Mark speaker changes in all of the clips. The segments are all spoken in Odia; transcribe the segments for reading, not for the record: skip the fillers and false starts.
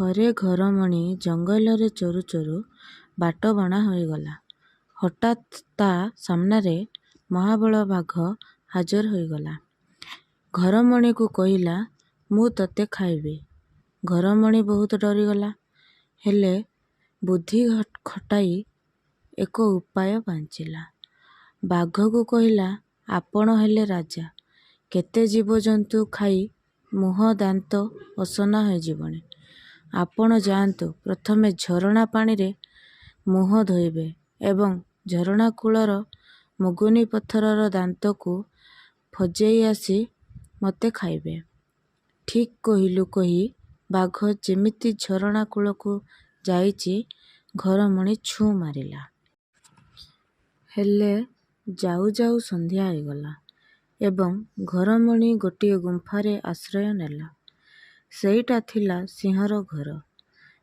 Speaker 1: ଥରେ ଘରମଣି ଜଙ୍ଗଲରେ ଚରୁ ଚରୁ ବାଟ ବଣା ହୋଇଗଲା। ହଠାତ୍ ତା ସାମ୍ନାରେ ମହାବଳ ବାଘ ହାଜର ହୋଇଗଲା। ଘରମଣିକୁ କହିଲା, ମୁଁ ତତେ ଖାଇବି। ଘରମଣି ବହୁତ ଡରିଗଲା। ହେଲେ ବୁଦ୍ଧି ଖଟାଇ ଏକ ଉପାୟ ପାଞ୍ଚିଲା। ବାଘକୁ କହିଲା, ଆପଣ ହେଲେ ରାଜା। କେତେ ଜୀବଜନ୍ତୁ ଖାଇ ମୁହଁ ଦାନ୍ତ ଅସନା ହୋଇଯିବଣି। ଆପଣ ଯାଆନ୍ତୁ, ପ୍ରଥମେ ଝରଣା ପାଣିରେ ମୁହଁ ଧୋଇବେ ଏବଂ ଝରଣା କୂଳର ମୁଗୁନି ପଥରର ଦାନ୍ତକୁ ଫଜେଇ ଆସି ମୋତେ ଖାଇବେ। ଠିକ୍ କହିଲୁ କହି ବାଘ ଯେମିତି ଝରଣା କୂଳକୁ ଯାଇଛି, ଘରମଣି ଛୁଁ ମାରିଲା। ହେଲେ ଯାଉ ଯାଉ ସନ୍ଧ୍ୟା ହୋଇଗଲା ଏବଂ ଘରମଣି ଗୋଟିଏ ଗୁମ୍ଫାରେ ଆଶ୍ରୟ ନେଲା। ସେଇଟା ଥିଲା ସିଂହର ଘର।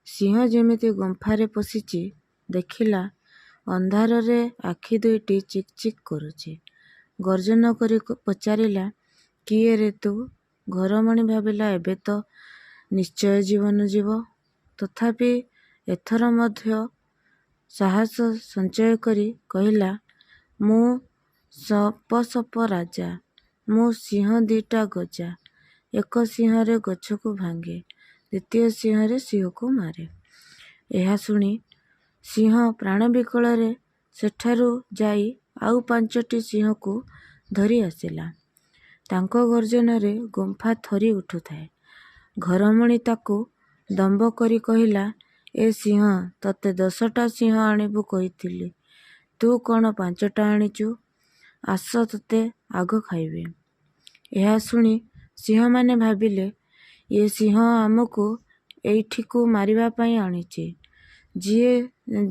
Speaker 1: ସିଂହ ଯେମିତି ଗୁମ୍ଫାରେ ପଶିଛି, ଦେଖିଲା ଅନ୍ଧାରରେ ଆଖି ଦୁଇଟି ଚିକ୍ ଚିକ୍ କରୁଛି। ଗର୍ଜନ କରି ପଚାରିଲା, କିଏ ରେ ତୁ? ଘରମଣି ଭାବିଲା, ଏବେ ତ ନିଶ୍ଚୟ ଜୀବନ ଯିବ। ତଥାପି ଏଥର ମଧ୍ୟ ସାହସ ସଞ୍ଚୟ କରି କହିଲା, ମୁଁ ସପ ରାଜା। ମୁଁ ସିଂହ ଦିଟା ଗଜା। ଏକ ସିଂହରେ ଗଛକୁ ଭାଙ୍ଗେ, ଦ୍ୱିତୀୟ ସିଂହରେ ଶିହକୁ ମାରେ। ଏହା ଶୁଣି ସିଂହ ପ୍ରାଣ ବିକଳରେ ସେଠାରୁ ଯାଇ ଆଉ 5ଟି ସିଂହକୁ ଧରି ଆସିଲା। ତାଙ୍କ ଗର୍ଜନରେ ଗୁମ୍ଫା ଥରି ଉଠୁଥାଏ। ଘରମଣି ତାକୁ ଦମ୍ଭ କରି କହିଲା, ଏ ସିଂହ, ତତେ 10ଟା ସିଂହ ଆଣିବୁ କହିଥିଲି, ତୁ କ'ଣ 5ଟା ଆଣିଛୁ? ଆସ, ତତେ ଆଗ ଖାଇବି। ଏହା ଶୁଣି ସିଂହମାନେ ଭାବିଲେ, ଏ ସିଂହ ଆମକୁ ଏଇଠିକୁ ମାରିବା ପାଇଁ ଆଣିଛି। ଯିଏ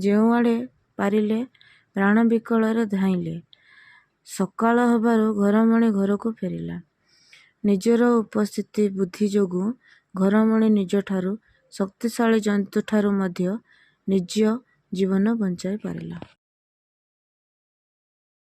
Speaker 1: ଯେଉଁଆଡ଼େ ପାରିଲେ ପ୍ରାଣ ବିକଳରେ ଧାଇଁଲେ। ସକାଳ ହେବାରୁ ଘରମଣି ଘରକୁ ଫେରିଲା। ନିଜର ଉପସ୍ଥିତି ବୁଦ୍ଧି ଯୋଗୁଁ ଘରମଣି ନିଜଠାରୁ ଶକ୍ତିଶାଳୀ ଜନ୍ତୁଠାରୁ ମଧ୍ୟ ନିଜ ଜୀବନ ବଞ୍ଚାଇ ପାରିଲା।